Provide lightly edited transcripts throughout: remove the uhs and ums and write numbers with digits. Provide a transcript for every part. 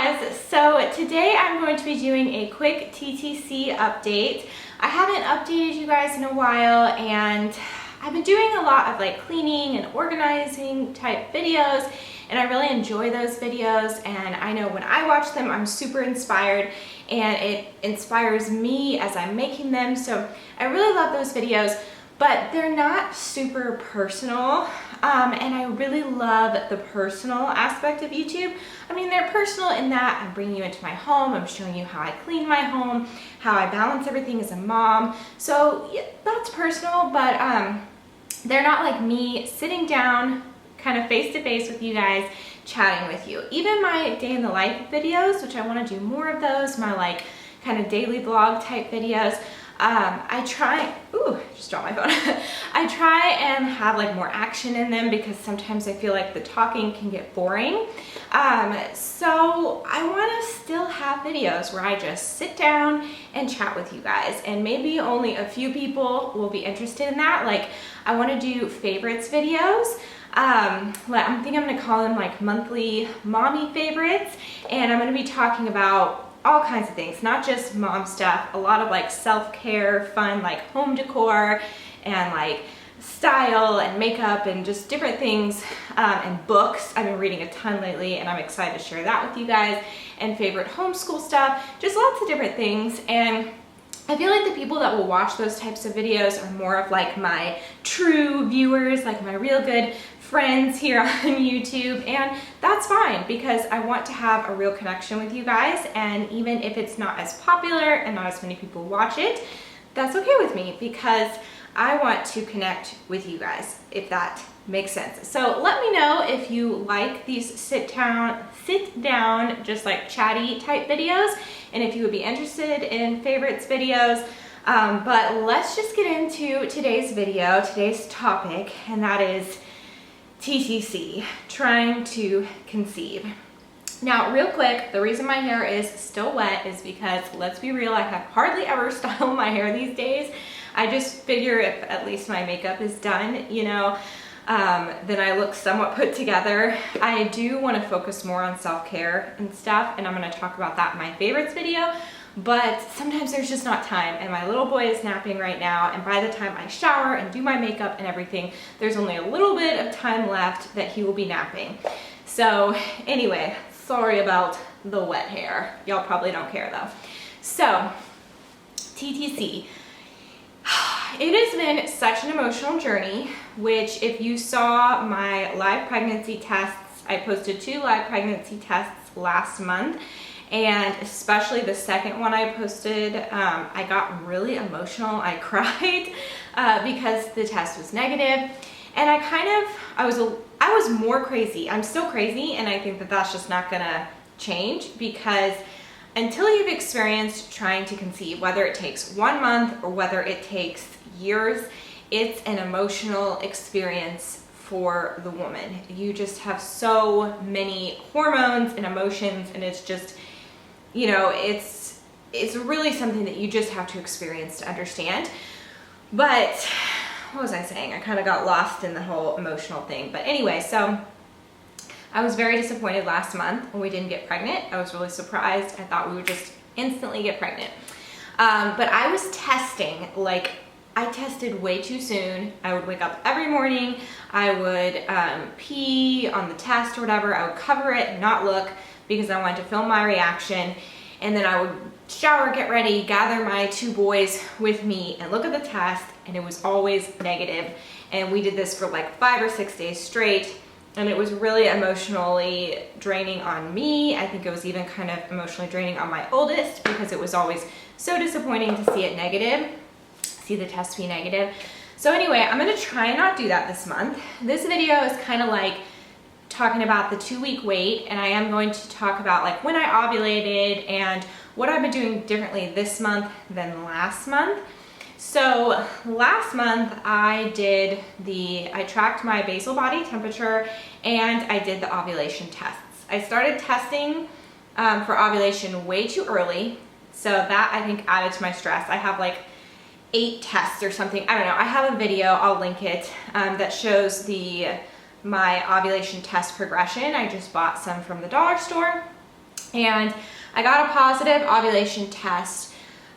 guys, so today I'm going to be doing a quick TTC update. I haven't updated you guys in a while and I've been doing a lot of like cleaning and organizing type videos and I really enjoy those videos, and I know when I watch them I'm super inspired and it inspires me as I'm making them, so I really love those videos. But they're not super personal, and I really love the personal aspect of YouTube. I mean, they're personal in that I'm bringing you into my home, I'm showing you how I clean my home, how I balance everything as a mom. So yeah, that's personal, but they're not like me sitting down kind of face to face with you guys, chatting with you. Even my day in the life videos, which I want to do more of those, my like kind of daily vlog type videos. I try, just dropped my phone. I try and have like more action in them because sometimes I feel like the talking can get boring. So I want to still have videos where I just sit down and chat with you guys, and maybe only a few people will be interested in that. Like I want to do favorites videos. I think I'm going to call them like monthly mommy favorites, and I'm going to be talking about all kinds of things, not just mom stuff, a lot of like self-care, fun, like home decor and like style and makeup and just different things, and books. I've been reading a ton lately and I'm excited to share that with you guys, and favorite homeschool stuff, just lots of different things. And I feel like the people that will watch those types of videos are more of like my true viewers, like my real good friends here on YouTube, and that's fine because I want to have a real connection with you guys, and even if it's not as popular and not as many people watch it, that's okay with me because I want to connect with you guys, if that makes sense. So let me know if you like these sit down, just like chatty type videos, and if you would be interested in favorites videos. But let's just get into today's video, today's topic, and that is TTC, trying to conceive. Now, real quick, the reason my hair is still wet is because, let's be real, I have hardly ever styled my hair these days. I just figure if at least my makeup is done, you know, then I look somewhat put together. I do want to focus more on self-care and stuff, and I'm going to talk about that in my favorites video. But sometimes there's just not time, and my little boy is napping right now, and by the time I shower and do my makeup and everything, there's only a little bit of time left that he will be napping. So anyway, sorry about the wet hair. Y'all probably don't care though. So TTC. It has been such an emotional journey, which if you saw my live pregnancy tests, I posted 2 live pregnancy tests last month. And especially the second one I posted, I got really emotional. I cried because the test was negative, and I was more crazy. I'm still crazy, and I think that that's just not gonna change, because until you've experienced trying to conceive, whether it takes 1 month or whether it takes years, it's an emotional experience for the woman. You just have so many hormones and emotions, and it's just, you know, it's really something that you just have to experience to understand. But what was I saying? I kind of got lost in the whole emotional thing. But anyway, so I was very disappointed last month when we didn't get pregnant. I was really surprised. I thought we would just instantly get pregnant. But I was testing, like I tested way too soon. I would wake up every morning. I would pee on the test or whatever. I would cover it and not look, because I wanted to film my reaction, and then I would shower, get ready, gather my 2 boys with me and look at the test, and it was always negative. And we did this for like 5 or 6 days straight, and it was really emotionally draining on me. I think it was even kind of emotionally draining on my oldest, because it was always so disappointing to see it negative, see the test be negative. So anyway, I'm gonna try and not do that this month. This video is kind of like talking about the 2-week wait, and I am going to talk about like when I ovulated and what I've been doing differently this month than last month. So last month I tracked my basal body temperature and I did the ovulation tests. I started testing for ovulation way too early, so that I think added to my stress. I have like 8 tests or something. I don't know. I have a video, I'll link it, that shows my ovulation test progression. I just bought some from the dollar store. And I got a positive ovulation test,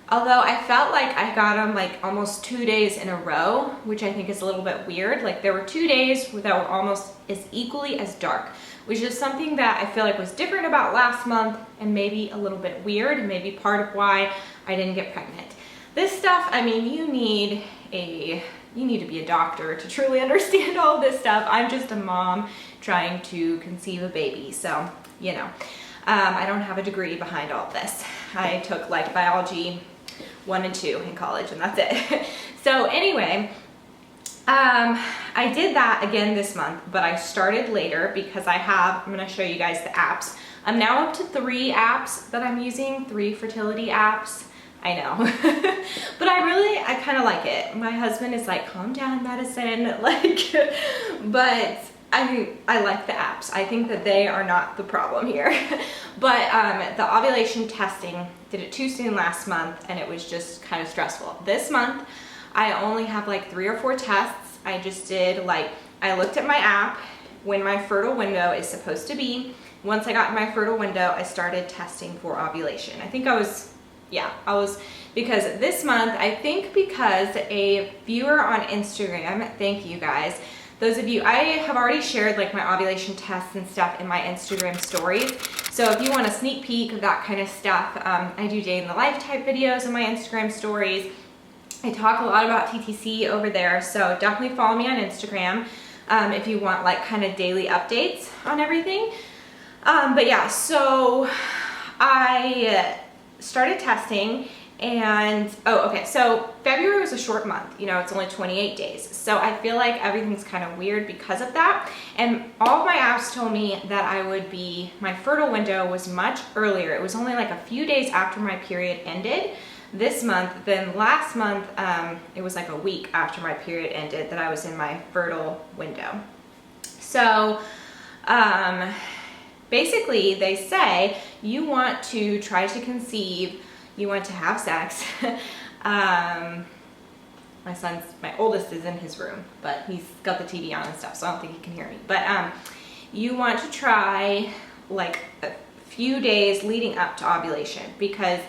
although I felt like I got them like almost 2 days in a row, which I think is a little bit weird. Like there were 2 days that were almost as equally as dark, which is something that I feel like was different about last month and maybe a little bit weird and maybe part of why I didn't get pregnant. This stuff, I mean, you need to be a doctor to truly understand all this stuff. I'm just a mom trying to conceive a baby, so, you know. I don't have a degree behind all of this. I took like biology 1 and 2 in college and that's it. So anyway, I did that again this month, but I started later because I'm gonna show you guys the apps. I'm now up to 3 apps that I'm using, 3 fertility apps. I know, but I kind of like it. My husband is like, calm down, Madison, like, but I like the apps. I think that they are not the problem here. But the ovulation testing, did it too soon last month and it was just kind of stressful. This month, I only have like 3 or 4 tests. I just did like, I looked at my app when my fertile window is supposed to be. Once I got in my fertile window, I started testing for ovulation. I think I was, because this month, I think because a viewer on Instagram, thank you guys, those of you, I have already shared like my ovulation tests and stuff in my Instagram stories. So if you want a sneak peek of that kind of stuff, I do day in the life type videos in my Instagram stories. I talk a lot about TTC over there, so definitely follow me on Instagram if you want like kind of daily updates on everything. But yeah, so I started testing and, so February was a short month, you know, it's only 28 days. So I feel like everything's kind of weird because of that. And all of my apps told me that my fertile window was much earlier. It was only like a few days after my period ended this month. Then last month, it was like a week after my period ended that I was in my fertile window. So, basically they say you want to try to conceive, you want to have sex. My oldest is in his room, but he's got the TV on and stuff, so I don't think he can hear me. But you want to try like a few days leading up to ovulation, because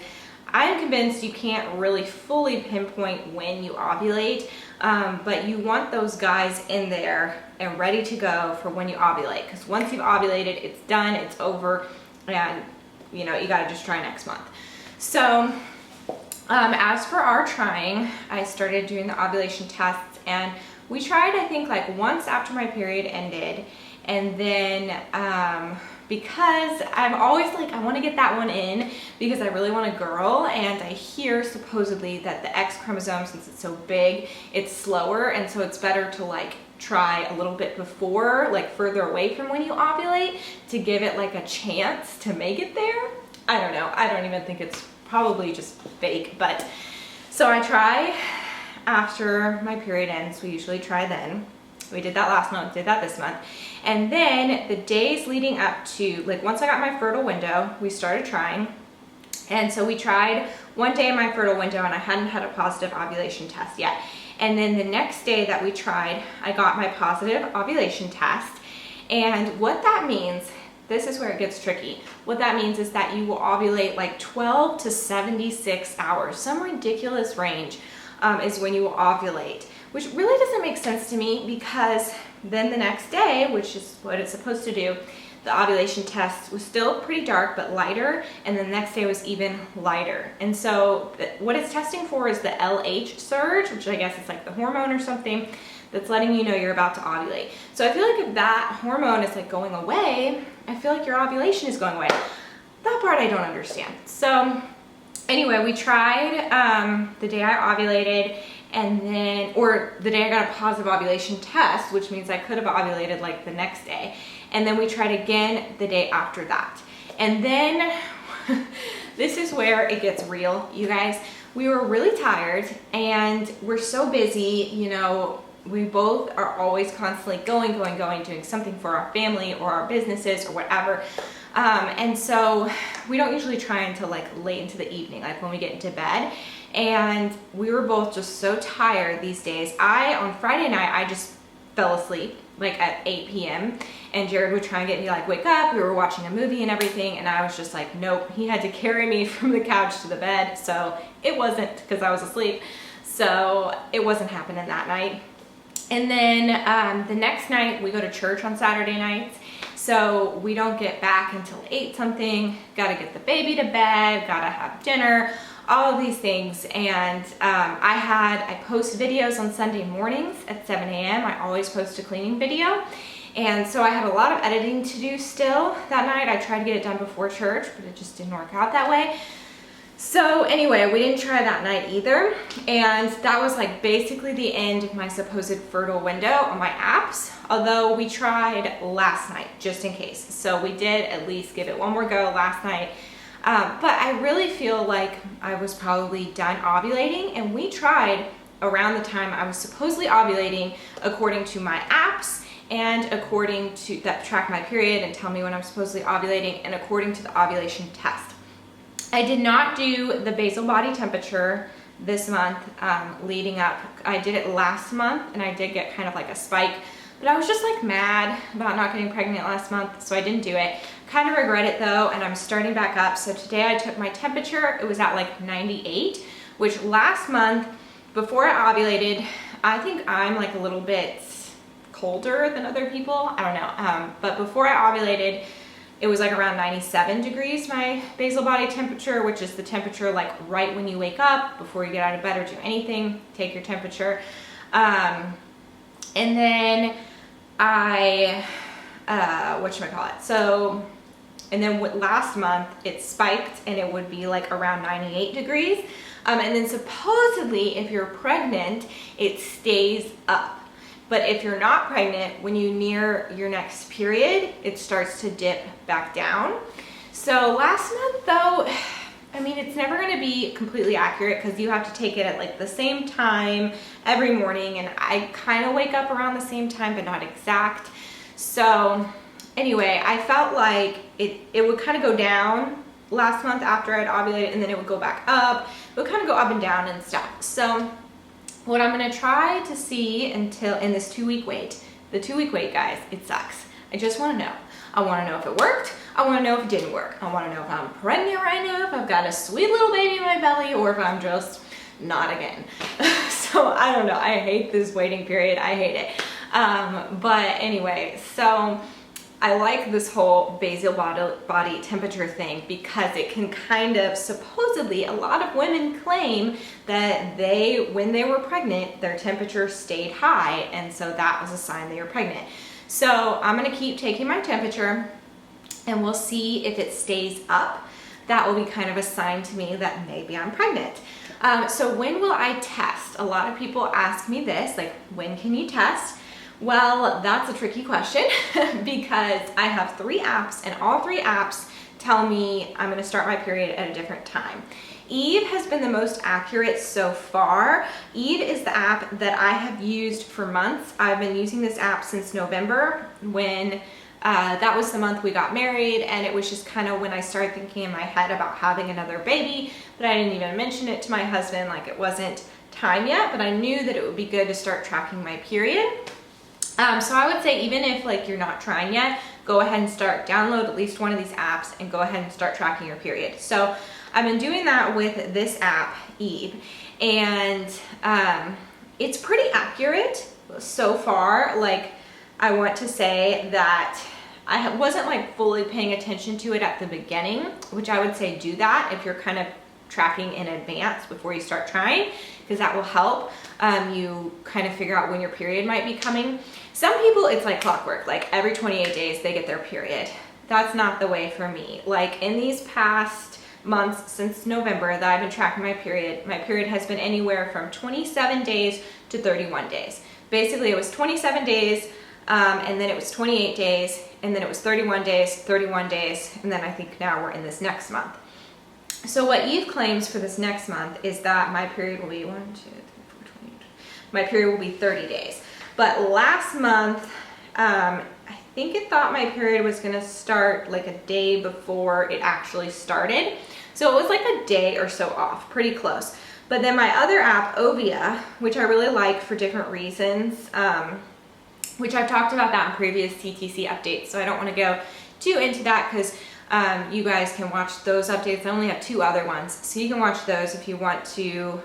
I'm convinced you can't really fully pinpoint when you ovulate, but you want those guys in there and ready to go for when you ovulate, because once you've ovulated, it's done, it's over, and you know, you gotta just try next month. So as for our trying, I started doing the ovulation tests, and we tried, I think, like once after my period ended, and then because I'm always like, I want to get that one in because I really want a girl, and I hear supposedly that the X chromosome, since it's so big, it's slower, and so it's better to like try a little bit before, like further away from when you ovulate, to give it like a chance to make it there. I don't know, I don't even think it's probably just fake, but so I try after my period ends. We usually try then. We did that last month, did that this month. And then the days leading up to, like once I got my fertile window, we started trying. And so we tried one day in my fertile window, and I hadn't had a positive ovulation test yet. And then the next day that we tried, I got my positive ovulation test. And what that means, this is where it gets tricky. What that means is that you will ovulate like 12 to 76 hours, some ridiculous range is when you will ovulate, which really doesn't make sense to me, because then the next day, which is what it's supposed to do, the ovulation test was still pretty dark but lighter, and the next day was even lighter. And so what it's testing for is the LH surge, which I guess is like the hormone or something that's letting you know you're about to ovulate. So I feel like if that hormone is like going away, I feel like your ovulation is going away. That part I don't understand. So anyway, we tried the day I ovulated, and then, or the day I got a positive ovulation test, which means I could have ovulated like the next day. And then we tried again the day after that. And then this is where it gets real, you guys. We were really tired, and we're so busy, you know, we both are always constantly going, doing something for our family or our businesses or whatever. And so we don't usually try until like late into the evening, like when we get into bed. And we were both just so tired these days. On Friday night, I just fell asleep. like at 8 p.m. and Jared would try and get me like, wake up, we were watching a movie and everything, and I was just like, nope. He had to carry me from the couch to the bed, so it wasn't, because I was asleep, so it wasn't happening that night. And then the next night we go to church on Saturday nights, so we don't get back until 8 something, gotta get the baby to bed, gotta have dinner, all of these things. And I post videos on Sunday mornings at 7 a.m. I always post a cleaning video. And so I had a lot of editing to do still that night. I tried to get it done before church, but it just didn't work out that way. So anyway, we didn't try that night either. And that was like basically the end of my supposed fertile window on my apps. Although we tried last night, just in case. So we did at least give it one more go last night. But I really feel like I was probably done ovulating, and we tried around the time I was supposedly ovulating according to my apps and according to that track my period and tell me when I'm supposedly ovulating, and according to the ovulation test. I did not do the basal body temperature this month leading up. I did it last month and I did get kind of like a spike, but I was just like mad about not getting pregnant last month, so I didn't do it. Kind of regret it though, and I'm starting back up. So today I took my temperature. It was at like 98, which last month before I ovulated, I think I'm like a little bit colder than other people. I don't know. But before I ovulated, it was like around 97 degrees, my basal body temperature, which is the temperature like right when you wake up, before you get out of bed or do anything, take your temperature. And then and then last month it spiked and it would be like around 98 degrees. And then supposedly if you're pregnant, it stays up. But if you're not pregnant, when you near your next period, it starts to dip back down. So last month though, I mean, it's never gonna be completely accurate because you have to take it at like the same time every morning, and I kind of wake up around the same time, but not exact. So anyway, I felt like it would kind of go down last month after I'd ovulated, and then it would go back up. It would kind of go up and down and stuff. So what I'm gonna try to see until in this 2-week wait, the 2-week wait, guys, it sucks. I just wanna know. I wanna know if it worked. I wanna know if it didn't work. I wanna know if I'm pregnant right now, if I've got a sweet little baby in my belly, or if I'm just not again. So I don't know, I hate this waiting period, I hate it. But anyway, so I like this whole basal body temperature thing because it can kind of, supposedly, a lot of women claim that when they were pregnant, their temperature stayed high, and so that was a sign they were pregnant. So I'm gonna keep taking my temperature and we'll see if it stays up. That will be kind of a sign to me that maybe I'm pregnant. So when will I test? A lot of people ask me this, like, when can you test? Well, that's a tricky question because I have 3 apps, and all 3 apps tell me I'm gonna start my period at a different time. Eve has been the most accurate so far. Eve is the app that I have used for months. I've been using this app since November, when that was the month we got married, and it was just kind of when I started thinking in my head about having another baby, but I didn't even mention it to my husband, like it wasn't time yet, but I knew that it would be good to start tracking my period. So I would say, even if like you're not trying yet, go ahead and download at least one of these apps and go ahead and start tracking your period. So I've been doing that with this app, Eve, and it's pretty accurate so far. Like, I want to say that I wasn't like fully paying attention to it at the beginning, which I would say do that if you're kind of tracking in advance before you start trying, because that will help you kind of figure out when your period might be coming. Some people, it's like clockwork, like every 28 days they get their period. That's not the way for me. Like, in these past months since November that I've been tracking my period has been anywhere from 27 days to 31 days. Basically, it was 27 days, and then it was 28 days, and then it was 31 days, and then I think now we're in this next month. So what Eve claims for this next month is that my period will be my period will be 30 days. But last month, I think it thought my period was gonna start like a day before it actually started. So it was like a day or so off, pretty close. But then my other app, Ovia, which I really like for different reasons, which I've talked about that in previous TTC updates, so I don't want to go too into that because you guys can watch those updates. I only have 2 other ones, so you can watch those if you want to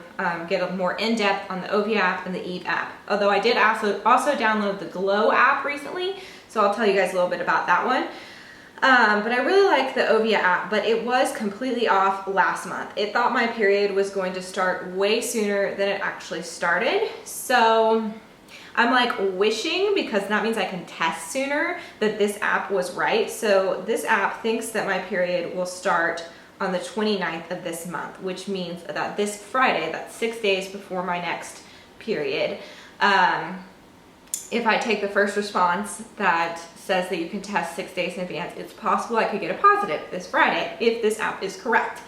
get a more in-depth on the Ovia app and the Eve app. Although I did also download the Glow app recently, so I'll tell you guys a little bit about that one. But I really like the Ovia app, but it was completely off last month. It thought my period was going to start way sooner than it actually started. So I'm like wishing, because that means I can test sooner, that this app was right. So this app thinks that my period will start on the 29th of this month, which means that this Friday, that's 6 days before my next period, if I take the first response that says that you can test 6 days in advance, it's possible I could get a positive this Friday if this app is correct.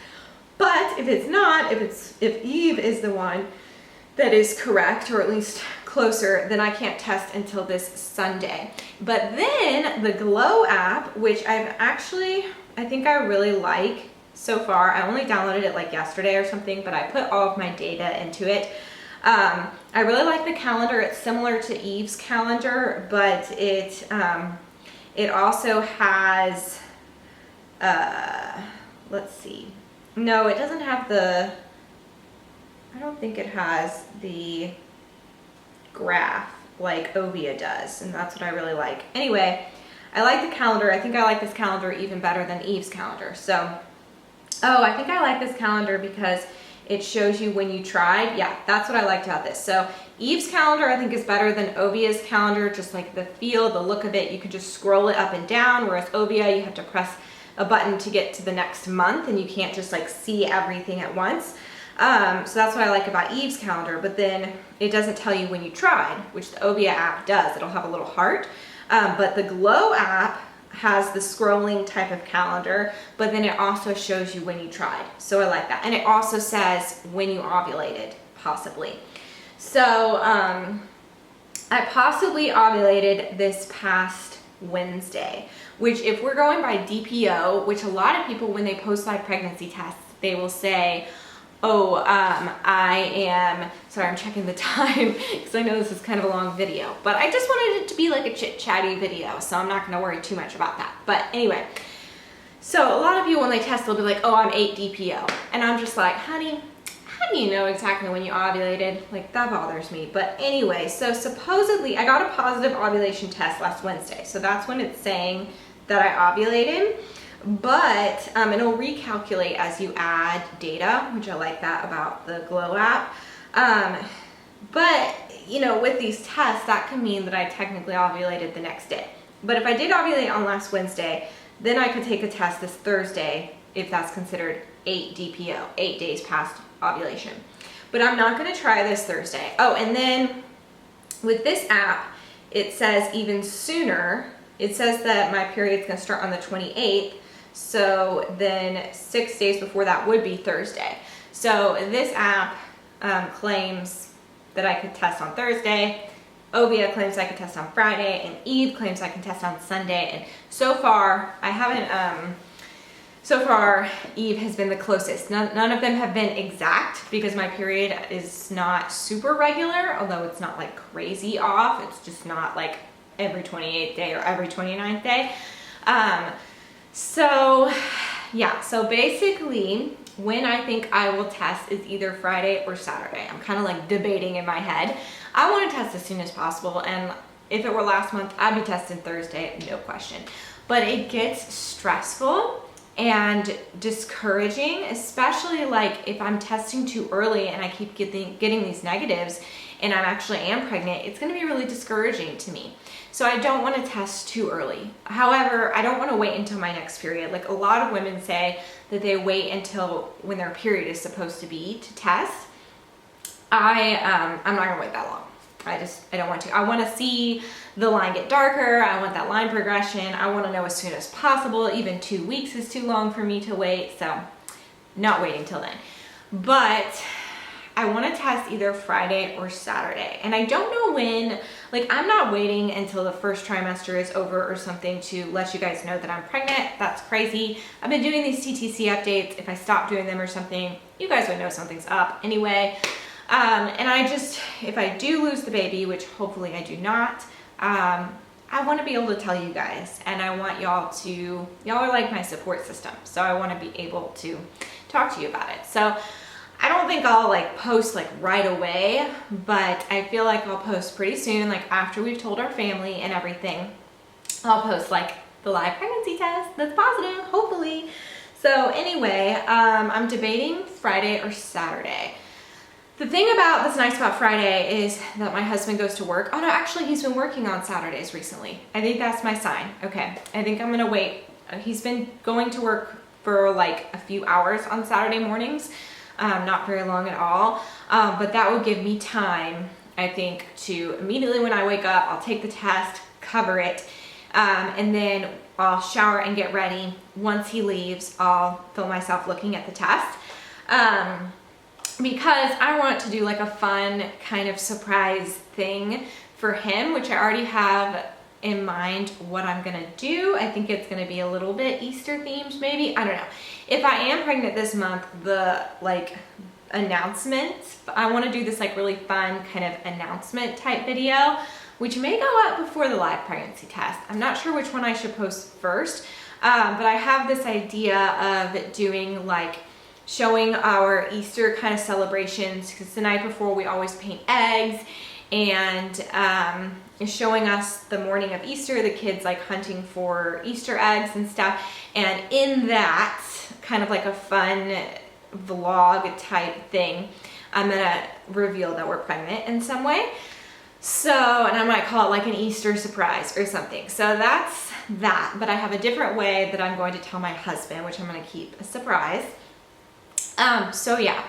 But if it's not, if Eve is the one that is correct, or at least closer, then I can't test until this Sunday. But then the Glow app, which I think I really like so far. I only downloaded it like yesterday or something, but I put all of my data into it. I really like the calendar. It's similar to Eve's calendar, but it also has, let's see. No, it doesn't have I don't think it has the graph like Ovia does, and that's what I really like. Anyway, I like the calendar. I think I like this calendar even better than Eve's calendar. So, I think I like this calendar because it shows you when you tried. Yeah, that's what I liked about this. So Eve's calendar I think is better than Ovia's calendar, just like the feel, the look of it. You can just scroll it up and down, whereas Ovia, you have to press a button to get to the next month, and you can't just like see everything at once. So that's what I like about Eve's calendar, but then it doesn't tell you when you tried, which the Ovia app does. It'll have a little heart, but the Glow app has the scrolling type of calendar, but then it also shows you when you tried. So I like that. And it also says when you ovulated, possibly. So I possibly ovulated this past Wednesday, which if we're going by DPO, which a lot of people, when they post live pregnancy tests, they will say, I am, sorry, I'm checking the time because I know this is kind of a long video, but I just wanted it to be like a chit-chatty video, so I'm not going to worry too much about that. But anyway, so a lot of you, when they test, they'll be like, I'm 8 DPO. And I'm just like, honey, how do you know exactly when you ovulated? Like, that bothers me. But anyway, so supposedly, I got a positive ovulation test last Wednesday. So that's when it's saying that I ovulated. But it'll recalculate as you add data, which I like that about the Glow app. But, you know, with these tests, that can mean that I technically ovulated the next day. But if I did ovulate on last Wednesday, then I could take a test this Thursday if that's considered 8 DPO, 8 days past ovulation. But I'm not going to try this Thursday. Oh, and then with this app, it says even sooner. It says that my period's going to start on the 28th. So then 6 days before that would be Thursday. So this app claims that I could test on Thursday. Ovia claims I could test on Friday, and Eve claims I can test on Sunday. And so far, I haven't, so far Eve has been the closest. None of them have been exact because my period is not super regular, although it's not like crazy off. It's just not like every 28th day or every 29th day. So yeah, so basically when I think I will test is either Friday or Saturday. I'm kind of like debating in my head. I want to test as soon as possible, and if it were last month, I'd be testing Thursday, no question. But it gets stressful and discouraging, especially like if I'm testing too early and I keep getting these negatives and I actually am pregnant, it's going to be really discouraging to me. So I don't want to test too early. However, I don't want to wait until my next period. Like a lot of women say that they wait until when their period is supposed to be to test. I'm not gonna wait that long. I don't want to. I want to see the line get darker. I want that line progression. I want to know as soon as possible. Even 2 weeks is too long for me to wait. So not waiting till then. But I want to test either Friday or Saturday. And I don't know when, like I'm not waiting until the first trimester is over or something to let you guys know that I'm pregnant. That's crazy. I've been doing these TTC updates. If I stop doing them or something, you guys would know something's up anyway. And if I do lose the baby, which hopefully I do not, I want to be able to tell you guys, and I want y'all are like my support system. So I want to be able to talk to you about it. So I don't think I'll like post like right away, but I feel like I'll post pretty soon, like after we've told our family and everything. I'll post like the live pregnancy test that's positive, hopefully. So anyway, I'm debating Friday or Saturday. The thing that's nice about Friday is that my husband goes to work. Oh no, actually he's been working on Saturdays recently. I think that's my sign. Okay, I think I'm gonna wait. He's been going to work for like a few hours on Saturday mornings, not very long at all, but that will give me time, I think, to immediately when I wake up, I'll take the test, cover it, and then I'll shower and get ready. Once he leaves, I'll film myself looking at the test. Because I want to do like a fun kind of surprise thing for him, which I already have in mind what I'm gonna do. I think it's gonna be a little bit Easter themed, maybe. I don't know. If I am pregnant this month, the like announcement, I want to do this like really fun kind of announcement type video, which may go up before the live pregnancy test. I'm not sure which one I should post first, but I have this idea of doing like showing our Easter kind of celebrations, because the night before we always paint eggs, and showing us the morning of Easter, the kids like hunting for Easter eggs and stuff. And in that kind of like a fun vlog type thing, I'm gonna reveal that we're pregnant in some way. So, and I might call it like an Easter surprise or something. So that's that, but I have a different way that I'm going to tell my husband, which I'm gonna keep a surprise. So yeah,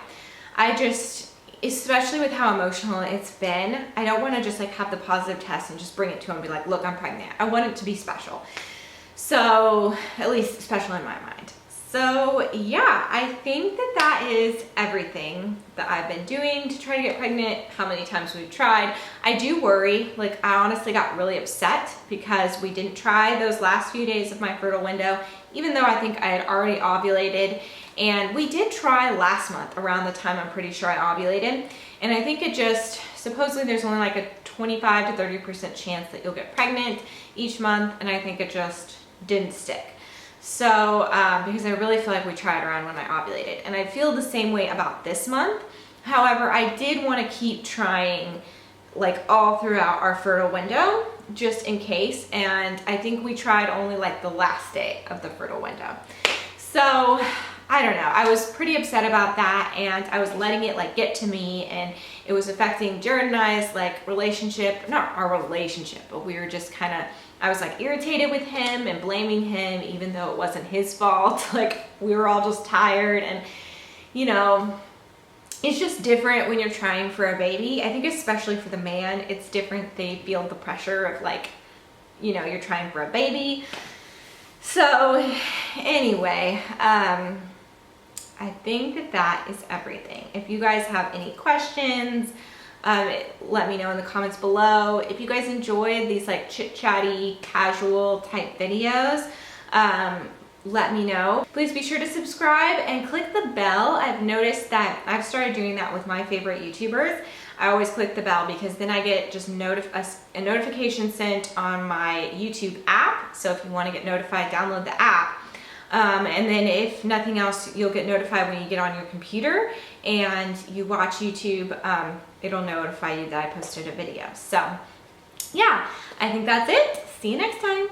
I just, especially with how emotional it's been, I don't want to just like have the positive test and just bring it to him and be like, look, I'm pregnant. I want it to be special. So, at least special in my mind. So yeah, I think that is everything that I've been doing to try to get pregnant, how many times we've tried. I do worry, like I honestly got really upset because we didn't try those last few days of my fertile window, even though I think I had already ovulated. And we did try last month around the time I'm pretty sure I ovulated. And I think it just, supposedly there's only like a 25 to 30% chance that you'll get pregnant each month. And I think it just didn't stick. So, because I really feel like we tried around when I ovulated. And I feel the same way about this month. However, I did want to keep trying like all throughout our fertile window, just in case. And I think we tried only like the last day of the fertile window. So, I don't know, I was pretty upset about that, and I was letting it like get to me, and it was affecting Jared and I's like relationship, not our relationship, but we were just kind of, I was like irritated with him and blaming him even though it wasn't his fault. Like we were all just tired, and you know, it's just different when you're trying for a baby. I think especially for the man, it's different. They feel the pressure of like, you know, you're trying for a baby. So anyway, I think that is everything. If you guys have any questions, let me know in the comments below. If you guys enjoyed these like chit-chatty, casual type videos, let me know. Please be sure to subscribe and click the bell. I've noticed that I've started doing that with my favorite YouTubers. I always click the bell because then I get just a notification sent on my YouTube app. So if you want to get notified, download the app. And then if nothing else, you'll get notified when you get on your computer and you watch YouTube. It'll notify you that I posted a video. So yeah, I think that's it. See you next time.